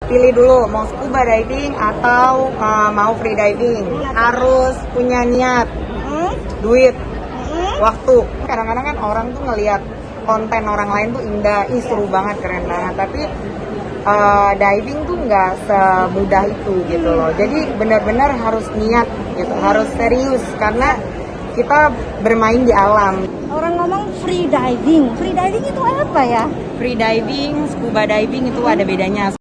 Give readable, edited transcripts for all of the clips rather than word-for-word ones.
Pilih dulu mau scuba diving atau mau free diving. Harus punya niat, duit, waktu. Kadang-kadang kan orang tuh ngelihat konten orang lain tuh indah, seru banget, keren banget. Tapi diving tuh nggak semudah itu gitu loh. Jadi benar-benar harus niat gitu, harus serius karena kita bermain di alam. Orang ngomong free diving itu apa ya? Free diving, scuba diving itu ada bedanya.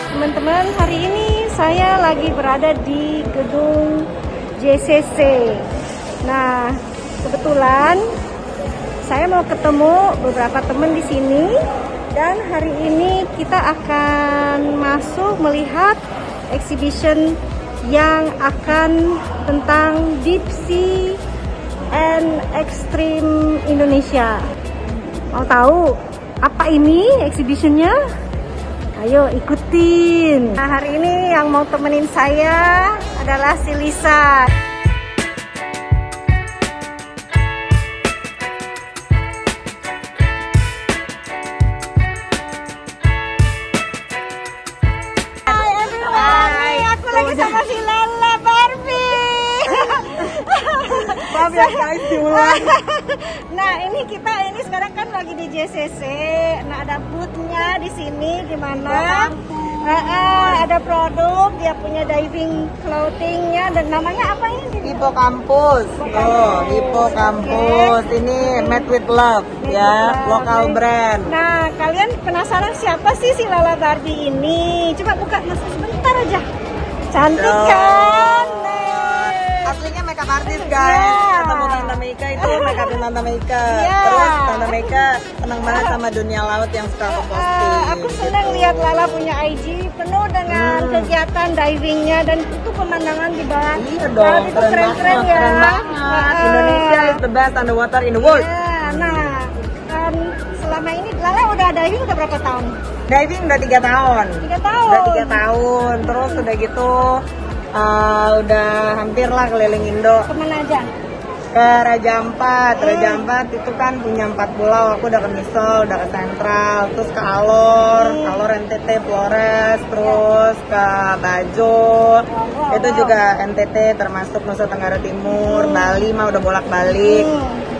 Teman-teman, hari ini saya lagi berada di gedung JCC. Nah, kebetulan saya mau ketemu beberapa teman di sini dan hari ini kita akan masuk melihat exhibition yang akan tentang Deep Sea and Extreme Indonesia. Mau tahu apa ini exhibitionnya? Ayo ikutin. Nah, hari ini yang mau temenin saya adalah si Lisa. Hai everyone, aku lagi sama si Lala Barbie. Maaf ya guys, diulang. Nah, ini sekarang kan lagi di JCC. Nah, ada booth-nya di sini di mana ada produk, dia punya diving clothing-nya dan namanya apa ini? Hippocampus. Hippocampus. Ini made with love ya, lokal brand. Nah, kalian penasaran siapa sih si Lala Barbie ini? Coba buka mas sebentar aja. Cantik kan? Aslinya makeup artist guys. Ketemu Tante Meika itu makeup Tante Meika. Terus Tante Meika senang banget sama dunia laut yang suka aku posting. Aku senang lihat Lala punya IG penuh dengan kegiatan divingnya dan itu pemandangan di bawah. Iya dong, itu keren-keren ya. Keren banget. Indonesia is the best underwater in the world. Ya, nah, selama ini Lala udah diving udah berapa tahun? Diving udah 3 tahun. 3 tahun. Udah 3 tahun. Terus udah gitu udah hampir lah keliling Indo. Kemana aja? Ke Raja Ampat. Raja Ampat itu kan punya 4 pulau. Aku udah ke Misol, udah ke Sentral, terus ke Alor, NTT, Flores, terus ke Bajo. Itu juga NTT termasuk Nusa Tenggara Timur. Bali mah udah bolak-balik.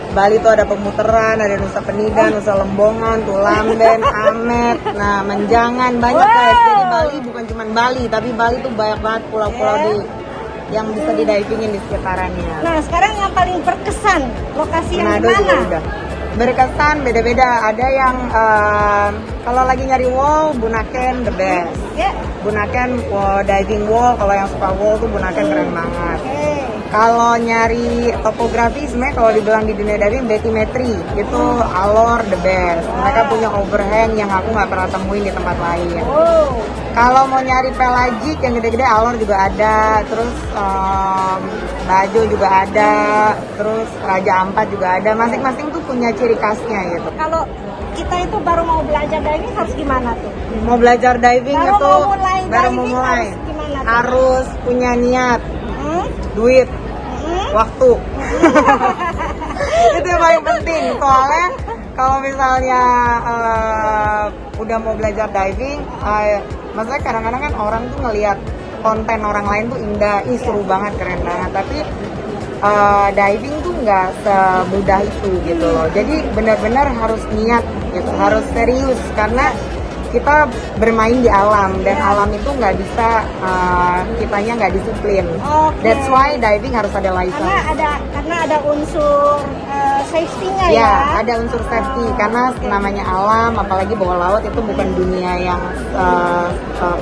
Bali tuh ada Pemuteran, ada Nusa Penida, Nusa Lembongan, Tulamben, Amet, nah Menjangan, banyak guys. Jadi Bali bukan cuma Bali, tapi Bali tuh banyak banget pulau-pulau yang bisa di divingin di sekitarannya. Nah, sekarang yang paling berkesan lokasi yang Manado mana? juga udah. Berkesan beda-beda. Ada yang kalau lagi nyari wall, Bunaken the best. Bunaken diving wall, kalau yang suka wall tuh Bunaken keren banget. Kalau nyari topografi, sebenarnya kalau dibilang di dunia diving, batimetri itu Alor the best. Mereka punya overhang yang aku nggak pernah temuin di tempat lain. Kalau mau nyari pelagik yang gede-gede, Alor juga ada. Terus Bajo juga ada. Terus Raja Ampat juga ada. Masing-masing tuh punya ciri khasnya gitu. Kalau kita itu baru mau belajar diving harus gimana tuh? Mau belajar diving baru mau mulai harus punya niat, duit, waktu. Itu yang paling penting. Soalnya kalau misalnya udah mau belajar diving, maksudnya kadang-kadang kan orang tuh ngelihat konten orang lain tuh indah, seru banget, keren banget. Tapi diving tuh nggak semudah itu gitu loh. Jadi benar-benar harus niat gitu, harus serius karena kita bermain di alam dan alam itu nggak bisa kitanya nggak disiplin. That's why diving harus ada license. Karena ada unsur safety-nya ya. Ya, ada unsur safety karena namanya alam, apalagi bawah laut itu bukan dunia yang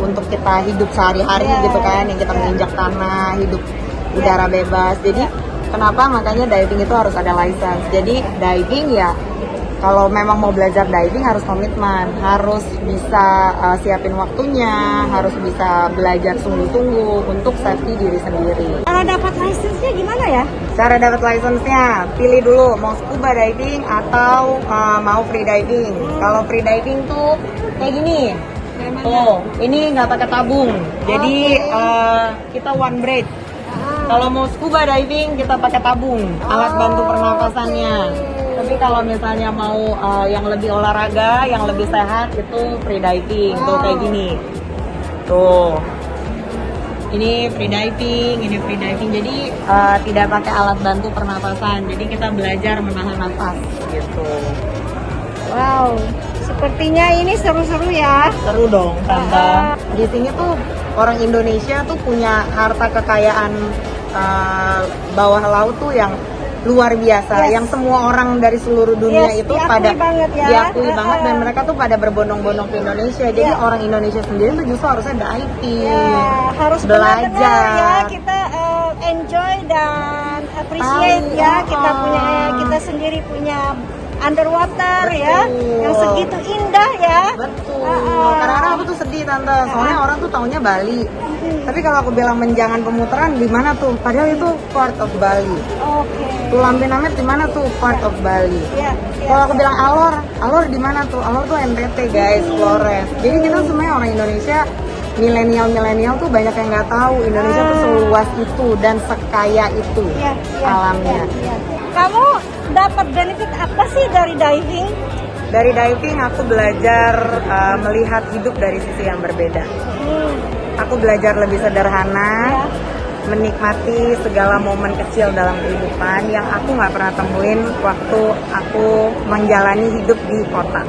untuk kita hidup sehari-hari gitu kan, yang kita menginjak tanah, hidup udara bebas. Jadi kenapa makanya diving itu harus ada license. Jadi diving ya, kalau memang mau belajar diving harus komitmen, harus bisa siapin waktunya, harus bisa belajar sungguh-sungguh untuk safety diri sendiri. Cara dapat license-nya gimana ya? Cara dapat license-nya, pilih dulu mau scuba diving atau mau free diving. Kalau free diving tuh kayak gini. Oh, ini nggak pakai tabung. Jadi kita one breath. Kalau mau scuba diving kita pakai tabung, alat bantu pernapasannya. Tapi kalau misalnya mau yang lebih olahraga, yang lebih sehat itu free diving. Tuh kayak gini. Tuh. Ini free diving, ini free diving. Jadi tidak pakai alat bantu pernapasan. Jadi kita belajar menahan nafas gitu. Wow, sepertinya ini seru-seru ya. Seru dong, Tante. Di sini tuh orang Indonesia tuh punya harta kekayaan bawah laut tuh yang luar biasa, yang semua orang dari seluruh dunia itu diakui pada banget ya. diakui banget, dan mereka tuh pada berbondong-bondong ke Indonesia. Jadi orang Indonesia sendiri tuh justru harusnya diving, harus belajar benar-benar ya kita enjoy dan appreciate ya kita punya kita sendiri punya underwater ya yang segitu indah ya. Betul. Kadang-kadang aku tuh sedih Tante, soalnya orang tuh taunya Bali. Tapi kalau aku bilang menjangan pemutaran di mana tuh? Padahal itu part of Bali. Oke. Tulambe Namet di mana tuh? Part of Bali. Kalau aku bilang Alor di mana tuh? Alor tuh NTT guys, Flores. Jadi kita semuanya orang Indonesia, milenial tuh banyak yang nggak tahu Indonesia tuh seluas itu dan sekaya itu alamnya. Kamu dapat benefit apa sih dari diving? Dari diving aku belajar melihat hidup dari sisi yang berbeda. Aku belajar lebih sederhana, menikmati segala momen kecil dalam kehidupan yang aku nggak pernah temuin waktu aku menjalani hidup di kota.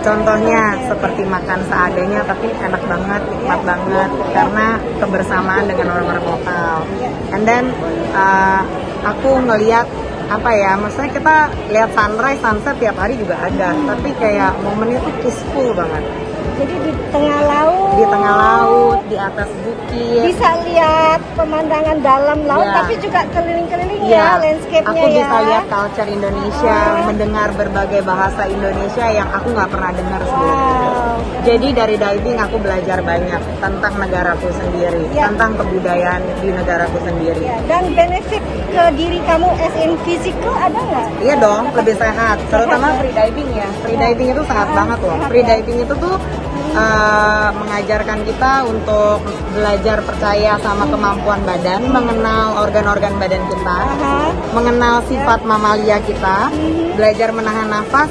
Contohnya seperti makan seadanya tapi enak banget, nikmat banget karena kebersamaan dengan orang-orang lokal. And then aku ngelihat maksudnya kita lihat sunrise, sunset tiap hari juga ada, tapi kayak momennya tuh peaceful banget. Jadi di tengah laut. Di tengah laut, di atas bukit. Bisa lihat pemandangan dalam laut, tapi juga keliling-keliling ya, landscape-nya ya. Aku bisa lihat culture Indonesia, mendengar berbagai bahasa Indonesia yang aku nggak pernah dengar sebelumnya. Jadi dari diving aku belajar banyak tentang negaraku sendiri, tentang kebudayaan di negaraku sendiri. Dan benefit ke diri kamu as in physical ada nggak? Iya dong, lebih sehat. Terutama free diving ya. Free diving itu sehat banget loh. Free diving itu tuh mengajarkan kita untuk belajar percaya sama kemampuan badan, mengenal organ-organ badan kita, mengenal sifat mamalia kita, belajar menahan nafas.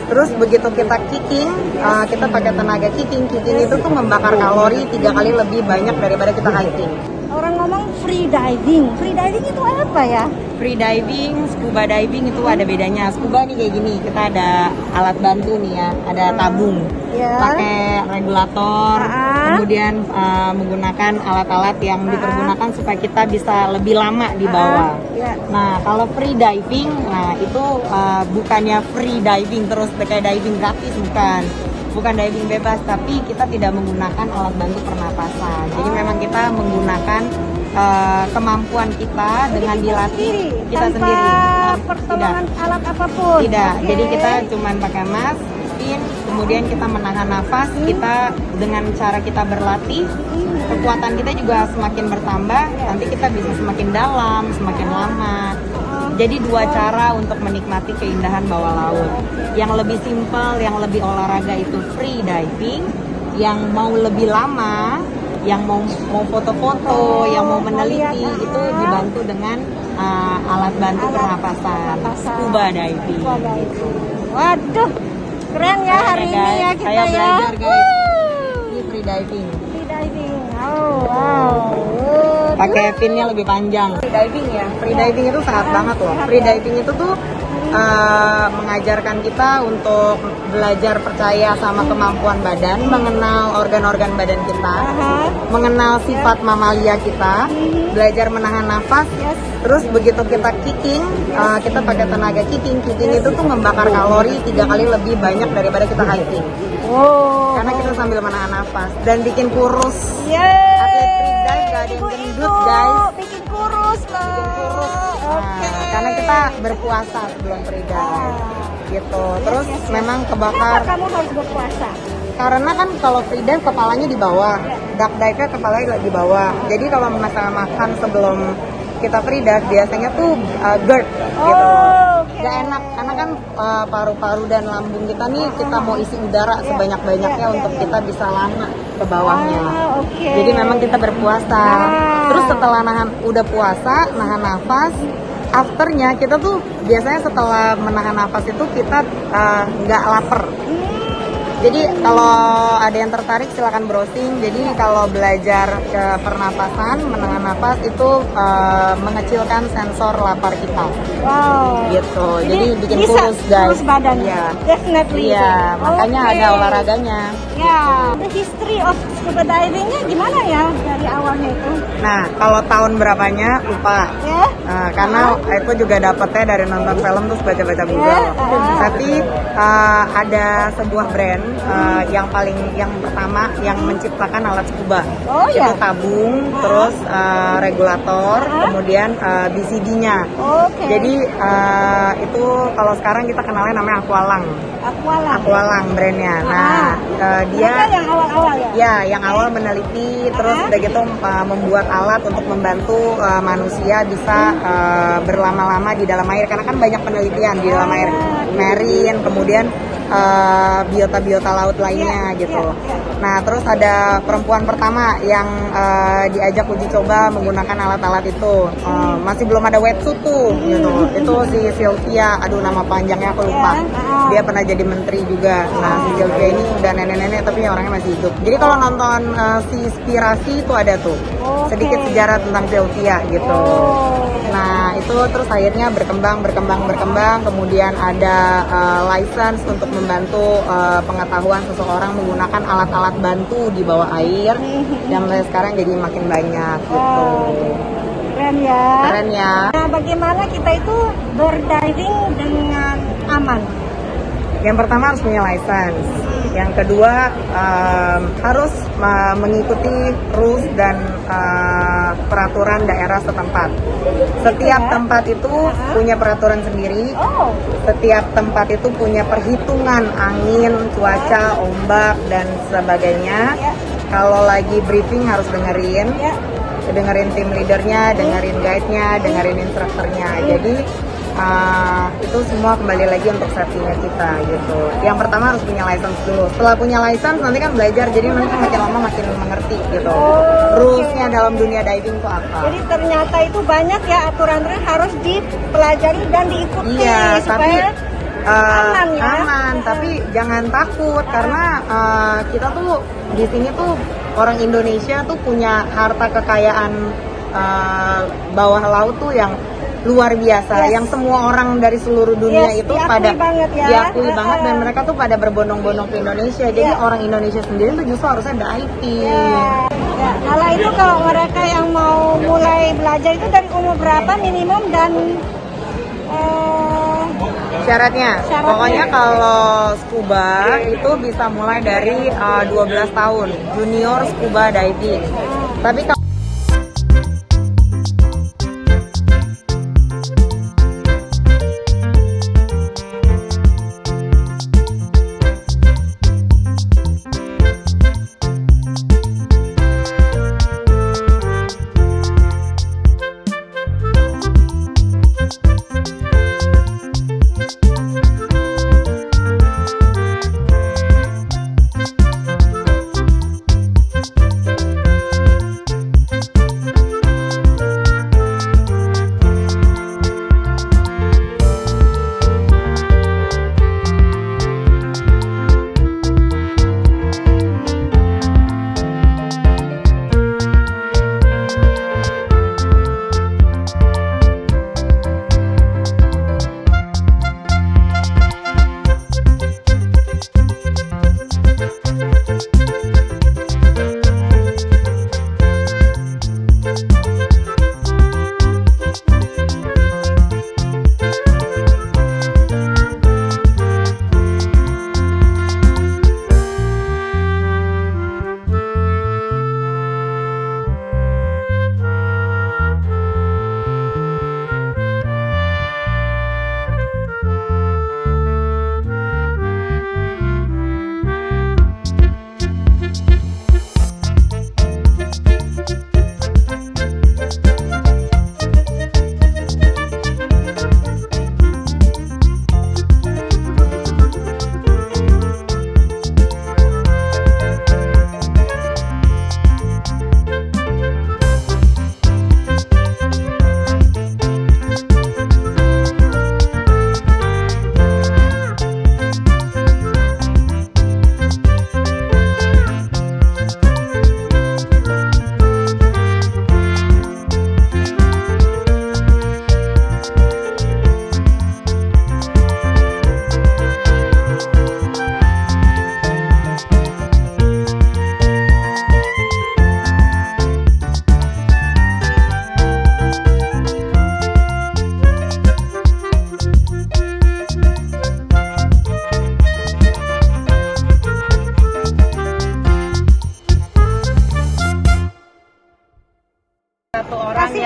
Terus begitu kita kicking, kita pakai tenaga kicking itu tuh membakar kalori 3 kali lebih banyak daripada kita hiking. Orang ngomong free diving itu apa ya? Free diving, scuba diving itu ada bedanya. Scuba nih kayak gini, kita ada alat bantu nih ya, ada tabung, pakai regulator, kemudian menggunakan alat-alat yang dipergunakan supaya kita bisa lebih lama di bawah. Nah kalau free diving, nah itu bukannya free diving terus kayak diving gratis, bukan diving bebas, tapi kita tidak menggunakan alat bantu pernapasan. Jadi memang kita menggunakan kemampuan kita dengan dilatih kita tanpa sendiri. pertolongan alat apapun. Tidak. Jadi kita cuman pakai mask, kemudian kita menahan nafas. Kita dengan cara kita berlatih, kekuatan kita juga semakin bertambah. Nanti kita bisa semakin dalam, semakin lama. Jadi 2 cara untuk menikmati keindahan bawah laut. Yang lebih simpel, yang lebih olahraga itu free diving. Yang mau lebih lama, yang mau foto-foto, yang mau meneliti itu dibantu dengan alat bantu pernapasan, scuba diving. Waduh, keren ya hari ini ya kita saya belajar ya. guys. Ini free diving. Wow. Pakai pinnya lebih panjang. Free diving ya. Free diving itu sehat banget loh. Free diving itu tuh mengajarkan kita untuk belajar percaya sama kemampuan badan, mengenal organ-organ badan kita, mengenal sifat mamalia kita, belajar menahan nafas. Terus begitu kita kicking, kita pakai tenaga kicking itu tuh membakar kalori 3 kali lebih banyak daripada kita hiking. Karena kita sambil menahan nafas dan bikin kurus. Atlet free dive gak ada yang gendut guys. Bikin kurus loh. Karena kita berpuasa sebelum free dive gitu. Terus memang kebakar. Kenapa kamu harus berpuasa? Karena kan kalau free dive kepalanya di bawah, duck dive-nya kepalanya di bawah. Jadi kalau masalah makan sebelum kita free dive biasanya tuh GERD gitu. Gak enak karena kan paru-paru dan lambung kita nih kita mau isi udara sebanyak-banyaknya untuk kita bisa lama ke bawahnya. Oke. Jadi memang kita berpuasa. Terus setelah udah puasa, nahan nafas, afternya kita tuh biasanya setelah menahan nafas itu kita nggak lapar. Jadi kalau ada yang tertarik silakan browsing. Jadi kalau belajar ke pernapasan, menahan nafas itu mengecilkan sensor lapar kita. Wow. Gitu. Jadi bikin bisa kurus guys. kurus badan. Iya. Definitely. Iya, makanya Oke. ada olahraganya. Ya. The history of scuba divingnya gimana ya dari awalnya itu? Nah, kalau tahun berapanya lupa. Ya. Karena itu juga dapetnya dari nonton film terus baca-baca Google. Tapi ada sebuah brand yang pertama yang menciptakan alat scuba. Oh, itu ya? tabung, terus regulator, kemudian BCD-nya. Oke. Jadi itu kalau sekarang kita kenalnya namanya Aqualang. Aqualang brandnya. Nah, dia Mereka yang awal-awal ya? ya yang awal meneliti, terus udah gitu membuat alat untuk membantu manusia bisa berlama-lama di dalam air, karena kan banyak penelitian di dalam air marine, kemudian biota-biota laut lainnya gitu. Nah, terus ada perempuan pertama yang diajak uji coba menggunakan alat-alat itu. Masih belum ada wetsuit tuh gitu. Itu si Sylvia, aduh nama panjangnya aku lupa. Dia pernah jadi menteri juga. Nah, si Sylvia ini udah nenek-nenek tapi orangnya masih hidup. Jadi kalau nonton si Inspirasi itu ada tuh sedikit sejarah tentang Sylvia gitu. Nah, itu terus akhirnya berkembang, kemudian ada license untuk membantu pengetahuan seseorang menggunakan alat-alat bantu di bawah air, dan mulai sekarang jadi makin banyak gitu. Keren ya. Keren ya. Nah, bagaimana kita itu berdiving dengan aman? Yang pertama harus punya license. Yang kedua harus mengikuti rules dan peraturan daerah setempat. Setiap tempat itu punya peraturan sendiri. Setiap tempat itu punya perhitungan angin, cuaca, ombak dan sebagainya. Kalau lagi briefing harus dengerin tim leadernya, dengerin guide-nya, dengerin instrukturnya. Jadi itu semua kembali lagi untuk safety-nya kita gitu. Yang pertama harus punya license dulu. Setelah punya license nanti kan belajar, jadi nanti makin lama makin mengerti gitu. Rules-nya dalam dunia diving itu apa. Jadi ternyata itu banyak ya aturan-aturan harus dipelajari dan diikuti Iya, tapi supaya aman ya. aman, tapi jangan takut karena kita tuh di sini tuh orang Indonesia tuh punya harta kekayaan bawah laut tuh yang luar biasa, yang semua orang dari seluruh dunia itu diakui pada banget ya. diakui banget, dan mereka tuh pada berbondong-bondong ke Indonesia. Jadi orang Indonesia sendiri tuh justru harusnya diving. Ya, kalau itu kalau mereka yang mau mulai belajar itu dari umur berapa minimum dan Syaratnya, pokoknya kalau scuba itu bisa mulai dari 12 tahun, junior scuba diving. Tapi kalau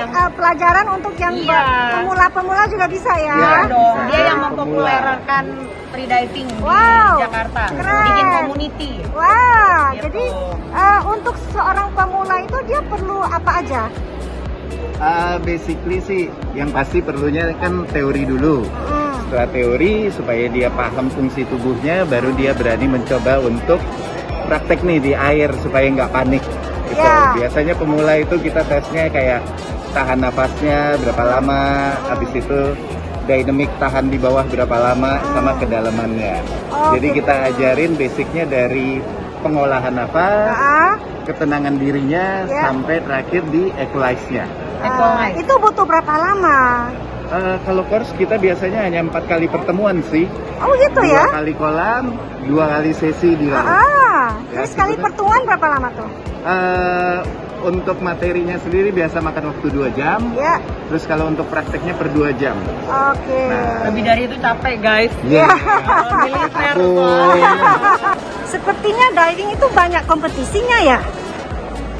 pelajaran untuk yang Iya. pemula-pemula juga bisa ya. Iya dong, bisa. dia yang Pemula. mempopulerkan freediving Wow, di Jakarta, keren. bikin community. Wah, Gitu. jadi untuk seorang pemula itu dia perlu apa aja? Basically sih, yang pasti perlunya kan teori dulu. Hmm. Setelah teori, supaya dia paham fungsi tubuhnya, baru dia berani mencoba untuk praktek nih di air supaya nggak panik. Gitu. Ya. Biasanya pemula itu kita tesnya kayak tahan nafasnya berapa lama, habis itu dynamic tahan di bawah berapa lama, sama kedalamannya. Oh, Jadi gitu. kita ajarin basicnya dari pengolahan nafas, Ah, ketenangan dirinya, Ya. sampai terakhir di equalize-nya. itu butuh berapa lama? Kalau course kita biasanya hanya 4 kali pertemuan sih. Oh gitu 2 ya? kali kolam, 2 kali sesi di laut. Ya, Terus sekali sebetulnya- pertemuan berapa lama tuh? Untuk materinya sendiri biasa makan waktu 2 jam. Ya, Terus kalau untuk prakteknya per 2 jam. oke. Nah, Lebih dari itu capek guys. Iya. Militer Betul. soalnya. Sepertinya diving itu banyak kompetisinya ya?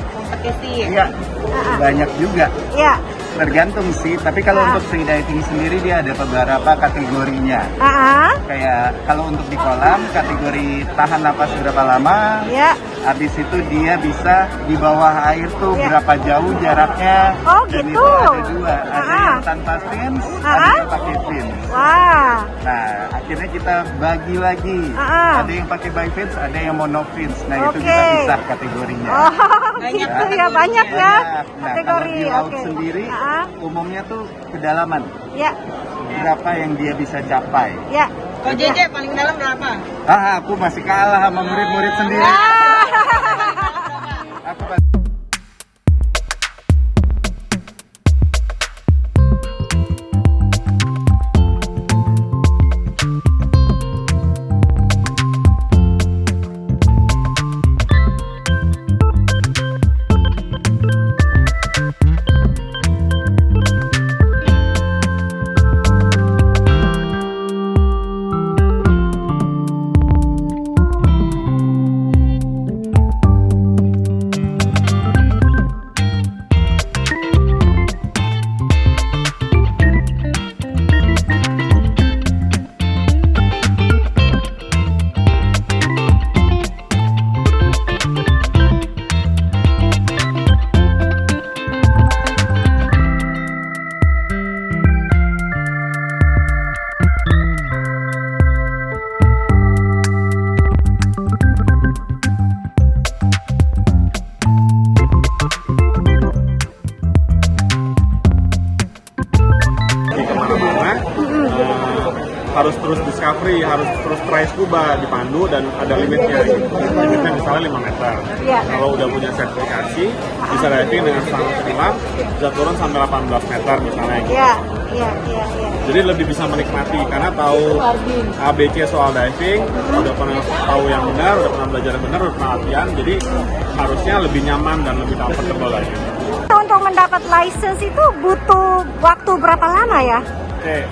Kompetisi. Iya, Ah, banyak juga. Ya. Tergantung sih, tapi kalau untuk freediving sendiri dia ada beberapa kategorinya. Ah, Kayak kalau untuk di kolam, kategori tahan napas berapa lama, ya. habis itu dia bisa di bawah air tuh Ya. berapa jauh jaraknya. Oh, Dan gitu. itu ada 2, ada Ah. yang tanpa fins, ada Ah. yang pakai fins. Wah. Nah, akhirnya kita bagi lagi. Ah. Ada yang pakai by fins, ada yang mono fins. Nah, itu Oke. kita pisah kategorinya. Oh, Banyak gitu ya, kategorinya. banyak ya Nah, kalau kategori. di laut Oke. sendiri, Ah, umumnya tuh kedalaman. ya, Berapa yang dia bisa capai. ya. Kalau JJ paling dalam berapa? Aku masih kalah sama murid-murid sendiri. Ah. Aku masih- kemana-mana, harus terus discovery, harus terus try scuba, dipandu dan ada limitnya. Limitnya misalnya 5 meter. Iya. Kalau udah punya sertifikasi, bisa diving dengan standar selam, bisa turun sampai 18 meter misalnya. Ya, ya, ya, ya. Jadi lebih bisa menikmati karena tahu ABC soal diving, udah pernah tahu yang benar, udah pernah belajar yang benar, udah pernah latihan, jadi harusnya lebih nyaman dan lebih comfortable lagi. Untuk mendapat license itu butuh waktu berapa lama ya? Oke,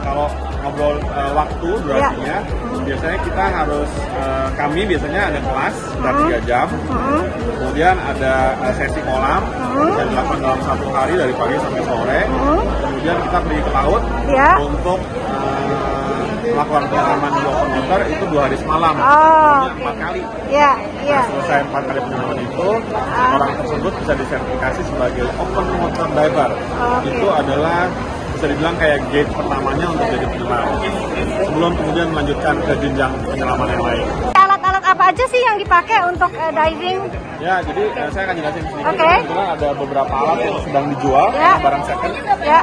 kalau ngobrol waktu durasinya, biasanya kita harus, kami biasanya ada kelas sekitar 3 jam, kemudian ada sesi kolam yang dilakukan dalam 1 hari dari pagi sampai sore, kemudian kita pergi ke laut Ya. untuk melakukan pengalaman di open water itu 2 hari semalam, Oh, semuanya oke. 4 kali. Ya, ya. Nah, selesai 4 kali pengalaman itu, orang tersebut bisa disertifikasi sebagai open water diver. Oke. Itu adalah bisa dibilang kayak gate pertamanya untuk jadi penyelam. Sebelum kemudian melanjutkan ke jenjang penyelaman yang lain. Alat-alat apa aja sih yang dipakai untuk diving? Ya, jadi saya akan jelasin sedikit. Oke. Kebetulan ada beberapa alat yang sedang dijual, Ya. barang second. Ya.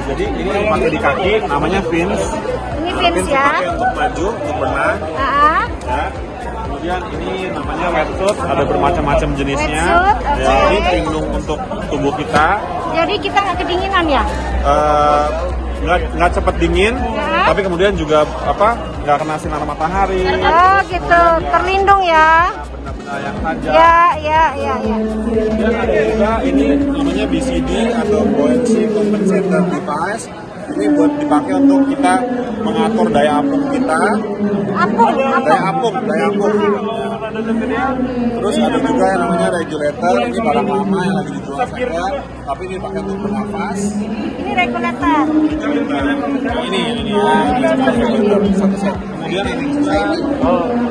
Jadi ini yang pakai di kaki, namanya fins. Ini fins Fins ya. dipakai untuk maju, untuk berenang. Ah, Ya. Kemudian ini namanya wetsuit, ada bermacam-macam jenisnya. Wetsuit, oke. Ya, ini pelindung untuk tubuh kita. jadi kita nggak kedinginan ya? Nggak cepet dingin, Ya. tapi kemudian juga nggak kena sinar matahari. Oh gitu, terlindung ya? Benda-benda yang tajam. Ya, ya, ya, ya. Kemudian ada juga ini namanya BCD atau buoyancy compensator device. Ini buat dipakai untuk kita mengatur daya apung kita. Daya apung. Terus ada juga yang namanya regulator. Ini barang lama yang lagi dijual second, tapi ini dipakai untuk bernafas. Ini regulator. Ini regulator satu set. Kemudian ini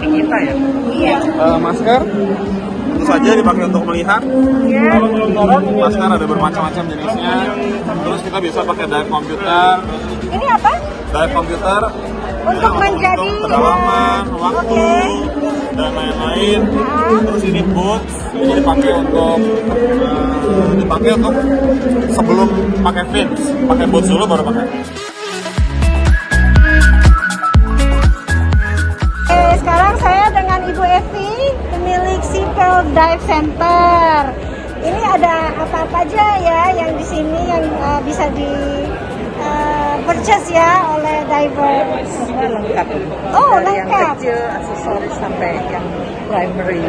kita ya. Iya. Masker. Tentu saja dipakai untuk melihat. Iya. Masker ada bermacam-macam jenisnya. Terus kita bisa pakai dive komputer. Ini apa? Dive komputer Untuk menjadi kedalaman, waktu, dan lain-lain. Terus ini boots, ini dipakai untuk sebelum pakai fins, pakai boots dulu baru pakai fins. Sekarang saya dengan Ibu Evi, pemilik Sea Pearl Dive Center. Ini ada apa-apa aja ya yang di sini yang bisa di purchase ya oleh divers. Semua lengkap. Oh, Dari yang lengkap. kecil, aksesoris sampai yang primary.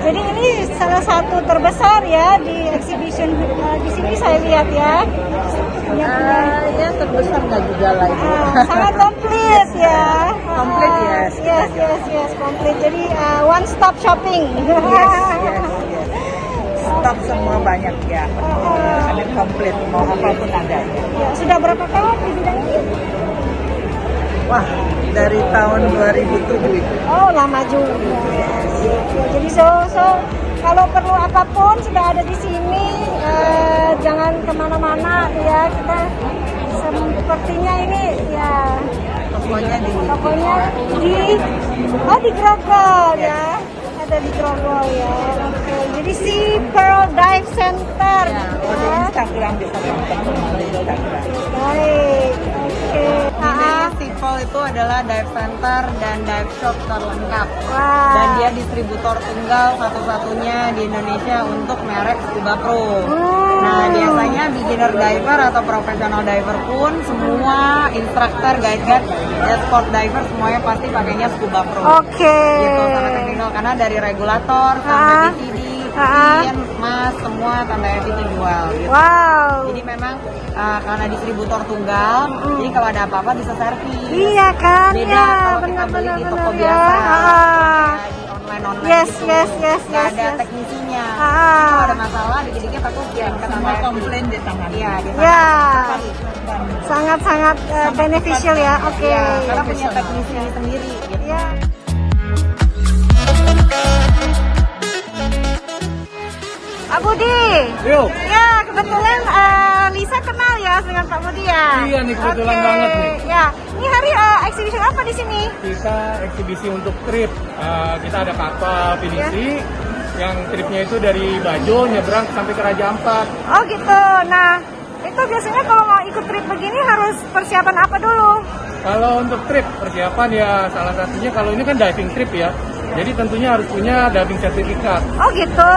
Jadi ini salah satu terbesar ya di exhibition di sini saya lihat ya. Ya terbesar nggak juga lah itu. Sangat komplit ya. Komplit, yes. Yes, komplit. Jadi one stop shopping. Yes. Stok semua banyak ya. Ada komplit, mau apapun ada ya. Ya, sudah berapa tahun di bidang ini? Wah, dari tahun 2007 itu. Oh, lama juga. Ya, jadi so kalau perlu apapun sudah ada di sini. Jangan kemana-mana ya, kita sepertinya ini ya. Tokonya di di Grogol ya. Ada di Grogol ya. Oke. Jadi Sea Pearl Dive Center. ya, di Instagram bisa nonton di Instagram. Baik. Oke. Sea Pearl itu adalah dive center dan dive shop terlengkap. Wah. Dan dia distributor tunggal satu-satunya di Indonesia untuk merek Scuba Pro. Nah, biasanya beginner diver atau professional diver pun semua instruktur, guide, ya sport diver semuanya pasti pakainya Scuba Pro. Oke. Gitu, sangat teknikal karena dari regulator sampai PCD, pin, mas, semua tanda FI dijual. Gitu. Wow. Jadi memang karena distributor tunggal, jadi kalau ada apa-apa bisa servis. Iya kan? Beda Ya, kalau kita beli di toko biasa, di online Yes. nggak ada teknisinya. Kalau ada masalah, dikit-dikit aku kirim ke tanda komplain di tangan. Iya, di tangan. Ya. Sangat-sangat beneficial ya. Oke. Iya, karena punya teknisi sendiri. Gitu. Ya. Pak Budi. Yuk. Ya, kebetulan Lisa kenal ya dengan Pak Budi ya. Iya nih, kebetulan Oke. banget nih. Ya, ini hari exhibition apa di sini? Kita eksibisi untuk trip. Kita ada kapal pinisi yang tripnya itu dari Bajo nyebrang sampai ke Raja Ampat. Oh gitu. Nah, itu biasanya kalau mau ikut trip begini harus persiapan apa dulu? Kalau untuk trip persiapan ya salah satunya kalau ini kan diving trip ya. Jadi tentunya harus punya diving sertifikat. Oh gitu.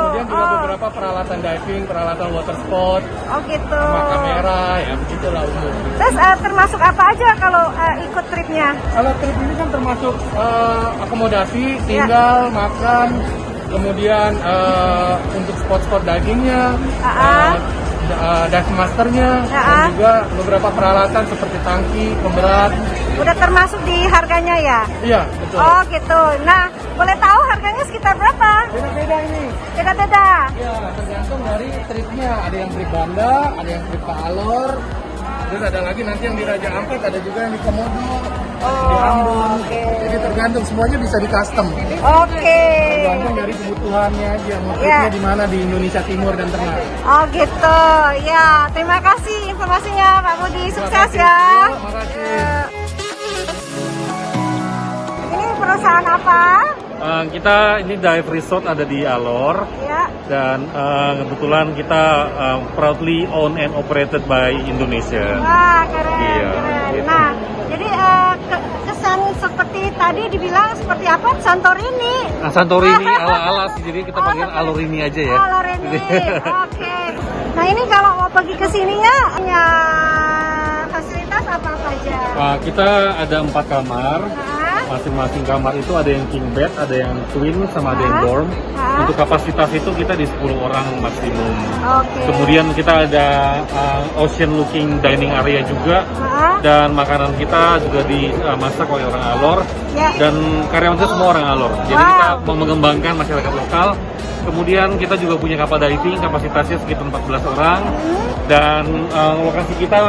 Kemudian juga beberapa peralatan diving, peralatan water sport, Oh gitu. sama kamera ya begitulah umum. Terus termasuk apa aja kalau ikut tripnya? Kalau trip ini kan termasuk akomodasi, tinggal, makan, kemudian untuk spot-spot divingnya, dive masternya, dan juga beberapa peralatan seperti tangki, pemberat. Udah termasuk di harganya ya? Iya, betul. Oh gitu. Nah, boleh tahu harganya sekitar berapa? Beda-beda ini. Beda-beda. Ya, tergantung dari tripnya. Ada yang trip Banda, ada yang trip ke Alor. Terus ada lagi nanti yang di Raja Ampat, ada juga yang di Komodo, di Ambon. Jadi tergantung, semuanya bisa di custom. Oke. Tergantung dari kebutuhannya aja, mau tripnya di mana di Indonesia Timur dan Tengah. Oh gitu. Ya, terima kasih informasinya Pak Budi. Sukses ya. Terima kasih. Ini perusahaan apa? Kita ini dive resort ada di Alor Ya. dan kebetulan kita proudly owned and operated by Indonesia. Wah, keren. Iya, Keren. gitu. Nah, jadi kesan seperti tadi dibilang seperti apa? Santorini. Nah, Santorini ala-ala sih, jadi kita panggil Alorini aja ya. Oh, Lorini. Oke. Nah, ini kalau mau pergi ke sininya punya fasilitas apa aja? Kita ada 4 kamar. Hah? masing-masing kamar itu ada yang king bed, ada yang twin, sama ada yang dorm. Untuk kapasitas itu kita di 10 orang maksimum. Oke. Kemudian kita ada ocean looking dining area juga, dan makanan kita juga dimasak oleh orang Alor, dan karyawan itu semua orang Alor. Jadi kita mau mengembangkan masyarakat lokal. Kemudian kita juga punya kapal diving, kapasitasnya sekitar 14 orang, dan lokasi kita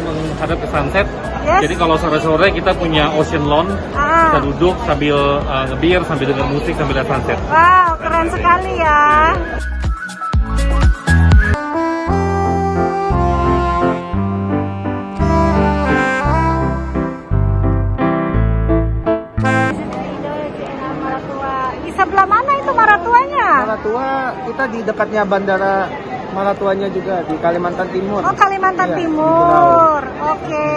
menghadap ke sunset. Jadi kalau sore-sore kita punya ocean lawn, kita duduk sambil ngebir, sambil dengar musik, sambil lihat sunset. Wow, keren sekali ya. Di sebelah mana itu maratuanya? Maratua kita di dekatnya bandara Maratuanya juga di Kalimantan Timur. Oh, Kalimantan Iya, Timur. Oke.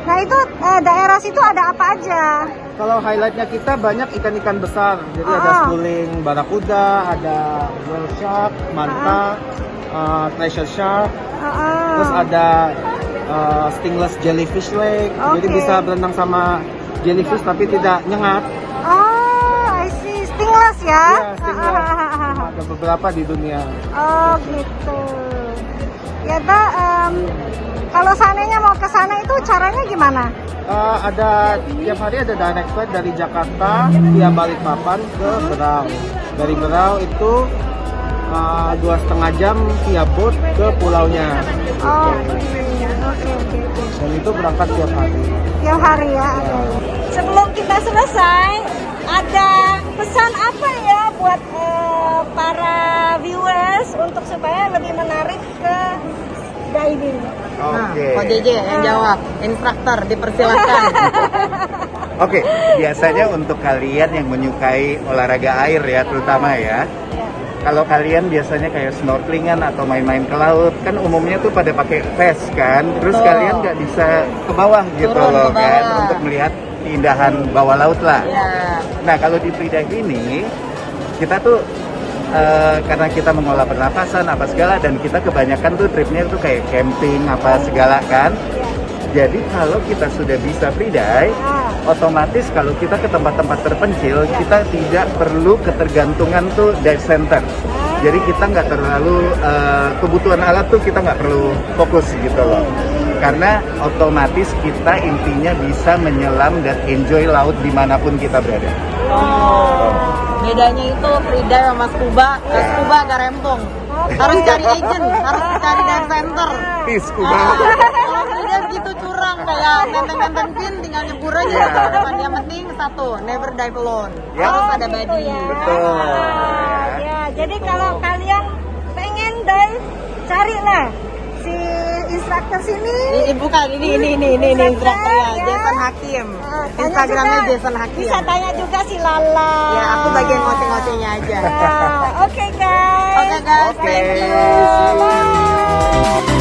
Nah, itu daerah situ ada apa aja? Kalau highlightnya kita banyak ikan-ikan besar. Jadi ada schooling barakuda, ada whale shark, manta, treasure shark, terus ada stingless jellyfish lake. Jadi bisa berenang sama jellyfish tapi tidak nyengat. Oh, I see. Stingless ya? Iya, stingless. Ada beberapa di dunia. Oh, gitu. Ya, kalau seandainya mau ke sana itu caranya gimana? Ada tiap hari ada direct flight dari Jakarta via Balikpapan ke Berau. Dari Berau itu 2,5 jam via boat ke pulaunya. Oh, oke. Dan itu berangkat tiap hari. Tiap hari ya. Sebelum kita selesai, ada pesan apa ya buat para viewers untuk supaya lebih menarik ke diving? Pak JJ yang jawab, instruktur dipersilakan. Oke, biasanya untuk kalian yang menyukai olahraga air ya, terutama ya. Kalau kalian biasanya kayak snorkelingan atau main-main ke laut, kan umumnya tuh pada pakai vest kan. Terus kalian nggak bisa ke bawah gitu Turun loh ke kan, bawah. untuk melihat keindahan bawah laut lah. Ya. Nah kalau di freedive ini kita tuh karena kita mengolah pernapasan apa segala, dan kita kebanyakan tuh tripnya tuh kayak camping apa segala kan. Jadi kalau kita sudah bisa freedive, otomatis kalau kita ke tempat-tempat terpencil, kita tidak perlu ketergantungan tuh dive center. Jadi kita nggak terlalu kebutuhan alat tuh kita nggak perlu fokus gitu loh. Karena otomatis kita intinya bisa menyelam dan enjoy laut dimanapun kita berada. Bedanya itu freedive sama scuba, scuba agak rempong. Harus cari agent, harus cari dive center. Scuba. Kalau freedive gitu curang, kayak nenteng-nenteng pin, tinggal nyebur aja. Yang penting satu, never dive alone. Harus ada buddy. Betul. Ya, jadi kalau kalian pengen dive, carilah si instruktur sini. Bukan, ini instrukturnya, Jason Hakim. Instagramnya Jason Hakim. Bisa tanya juga si Lala. Ya, aku bagian ngoceh-ngocehnya aja. Oke guys. Oke guys, thank you. Bye.